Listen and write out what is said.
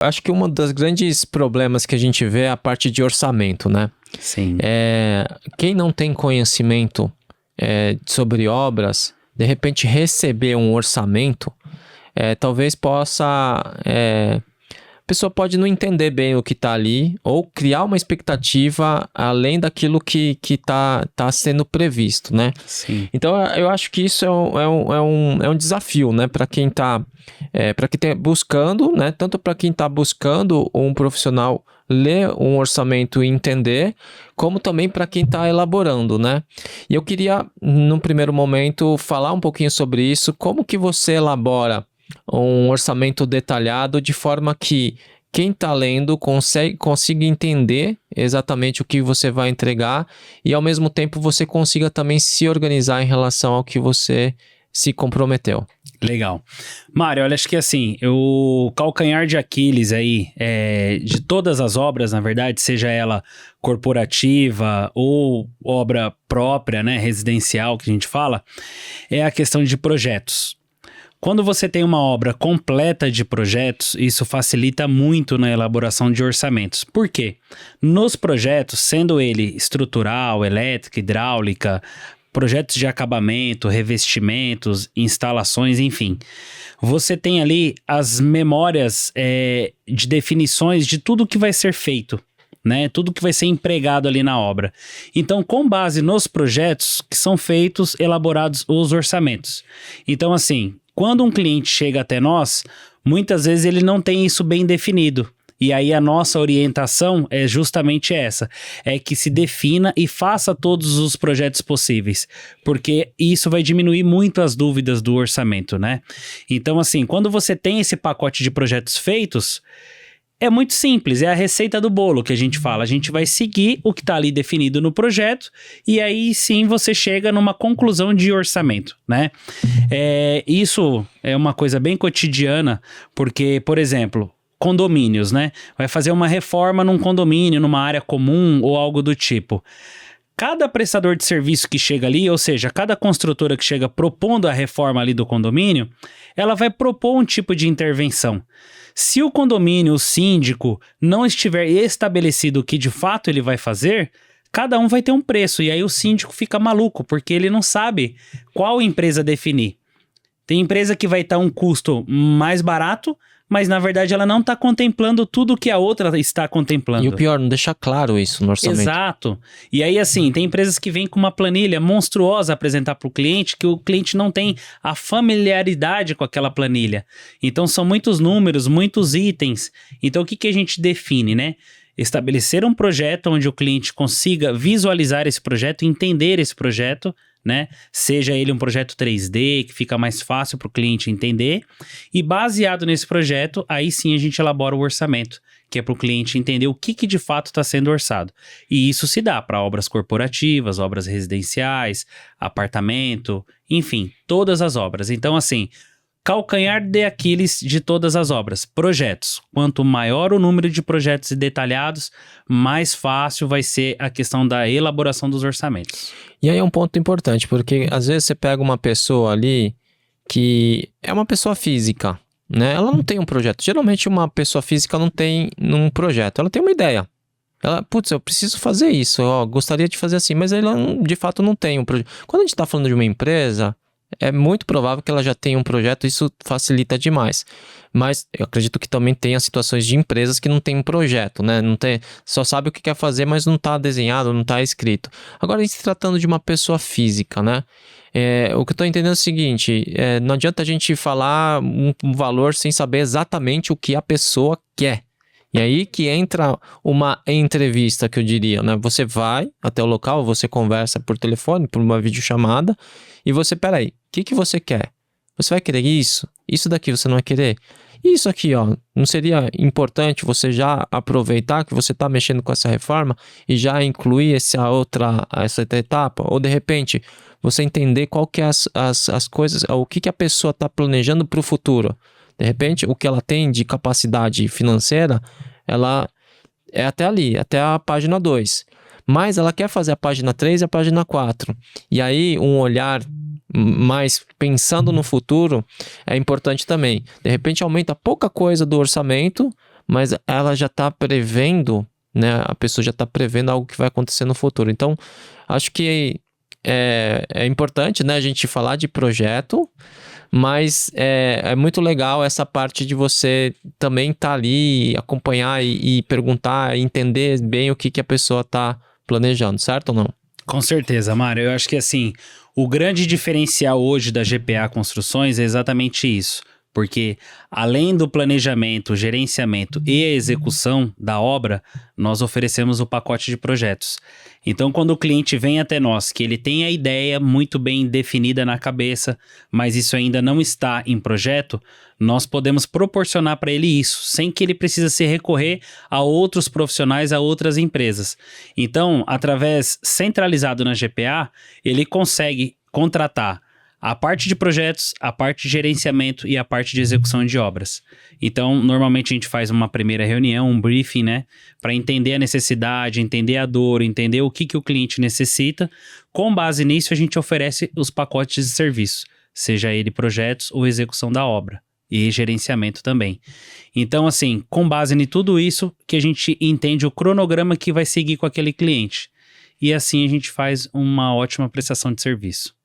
Acho que um dos grandes problemas que a gente vê é a parte de orçamento, né? Sim. Quem não tem conhecimento sobre obras, de repente receber um orçamento, talvez possa... a pessoa pode não entender bem o que está ali ou criar uma expectativa além daquilo que tá sendo previsto, né? Sim. Então, eu acho que isso é um desafio, né? Para quem está buscando, né? Tanto para quem está buscando um profissional ler um orçamento e entender, como também para quem está elaborando, né? E eu queria, num primeiro momento, falar um pouquinho sobre isso, como que você elabora um orçamento detalhado de forma que quem está lendo consiga entender exatamente o que você vai entregar e, ao mesmo tempo, você consiga também se organizar em relação ao que você se comprometeu. Legal. Mário, olha, acho que assim, o calcanhar de Aquiles aí, de todas as obras, na verdade, seja ela corporativa ou obra própria, né, residencial, que a gente fala, é a questão de projetos. Quando você tem uma obra completa de projetos, isso facilita muito na elaboração de orçamentos. Por quê? Nos projetos, sendo ele estrutural, elétrica, hidráulica, projetos de acabamento, revestimentos, instalações, enfim, você tem ali as memórias de definições de tudo que vai ser feito, né? Tudo que vai ser empregado ali na obra. Então, com base nos projetos que são feitos, elaborados os orçamentos. Então, assim, quando um cliente chega até nós, muitas vezes ele não tem isso bem definido. E aí a nossa orientação é justamente essa, é que se defina e faça todos os projetos possíveis, porque isso vai diminuir muito as dúvidas do orçamento, né? Então, assim, quando você tem esse pacote de projetos feitos, é muito simples, é a receita do bolo que a gente fala. A gente vai seguir o que está ali definido no projeto e aí sim você chega numa conclusão de orçamento, né? Isso é uma coisa bem cotidiana, porque, por exemplo, condomínios, né? Vai fazer uma reforma num condomínio, numa área comum ou algo do tipo. Cada prestador de serviço que chega ali, ou seja, cada construtora que chega propondo a reforma ali do condomínio, ela vai propor um tipo de intervenção. Se o condomínio, o síndico, não estiver estabelecido o que de fato ele vai fazer, cada um vai ter um preço. E aí o síndico fica maluco, porque ele não sabe qual empresa definir. Tem empresa que vai estar um custo mais barato, mas na verdade ela não está contemplando tudo que a outra está contemplando. E o pior, não deixa claro isso no orçamento. Exato. E aí, assim, tem empresas que vêm com uma planilha monstruosa a apresentar para o cliente, que o cliente não tem a familiaridade com aquela planilha. Então, são muitos números, muitos itens. Então, o que a gente define, né? Estabelecer um projeto onde o cliente consiga visualizar esse projeto, entender esse projeto, né? Seja ele um projeto 3D, que fica mais fácil para o cliente entender. E baseado nesse projeto, aí sim a gente elabora o orçamento, que é para o cliente entender o que de fato está sendo orçado. E isso se dá para obras corporativas, obras residenciais, apartamento, enfim, todas as obras. Então, assim, calcanhar de Aquiles de todas as obras, projetos. Quanto maior o número de projetos detalhados, mais fácil vai ser a questão da elaboração dos orçamentos. E aí é um ponto importante, porque às vezes você pega uma pessoa ali que é uma pessoa física, né? Ela não tem um projeto. Geralmente uma pessoa física não tem um projeto, ela tem uma ideia. Ela, putz, eu preciso fazer isso, gostaria de fazer assim, mas ela de fato não tem um projeto. Quando a gente está falando de uma empresa, é muito provável que ela já tenha um projeto, isso facilita demais. Mas eu acredito que também tenha situações de empresas que não tem um projeto, né? Não tem, só sabe o que quer fazer, mas não está desenhado, não está escrito. Agora, se tratando de uma pessoa física, né? O que eu estou entendendo é o seguinte, não adianta a gente falar um valor sem saber exatamente o que a pessoa quer. E aí que entra uma entrevista, que eu diria, né? Você vai até o local, você conversa por telefone, por uma videochamada, e você, peraí, o que você quer? Você vai querer isso? Isso daqui você não vai querer? Isso aqui, ó, não seria importante você já aproveitar que você está mexendo com essa reforma e já incluir essa outra etapa? Ou de repente, você entender qual que é as coisas, o que a pessoa está planejando para o futuro? De repente, o que ela tem de capacidade financeira, ela é até ali, até a página 2. Mas ela quer fazer a página 3 e a página 4. E aí, um olhar mais pensando no futuro é importante também. De repente, aumenta pouca coisa do orçamento, mas ela já está prevendo, né? A pessoa já está prevendo algo que vai acontecer no futuro. Então, acho que é importante, né, a gente falar de projeto, mas é muito legal essa parte de você também estar ali, acompanhar e perguntar, e entender bem o que a pessoa está planejando, certo ou não? Com certeza, Mário. Eu acho que assim, o grande diferencial hoje da GPA Construções é exatamente isso. Porque além do planejamento, gerenciamento e a execução da obra, nós oferecemos o pacote de projetos. Então, quando o cliente vem até nós, que ele tem a ideia muito bem definida na cabeça, mas isso ainda não está em projeto, nós podemos proporcionar para ele isso, sem que ele precise se recorrer a outros profissionais, a outras empresas. Então, centralizado na GPA, ele consegue contratar a parte de projetos, a parte de gerenciamento e a parte de execução de obras. Então, normalmente a gente faz uma primeira reunião, um briefing, né? Para entender a necessidade, entender a dor, entender o que o cliente necessita. Com base nisso, a gente oferece os pacotes de serviço, seja ele projetos ou execução da obra. E gerenciamento também. Então, assim, com base em tudo isso, que a gente entende o cronograma que vai seguir com aquele cliente. E assim a gente faz uma ótima prestação de serviço.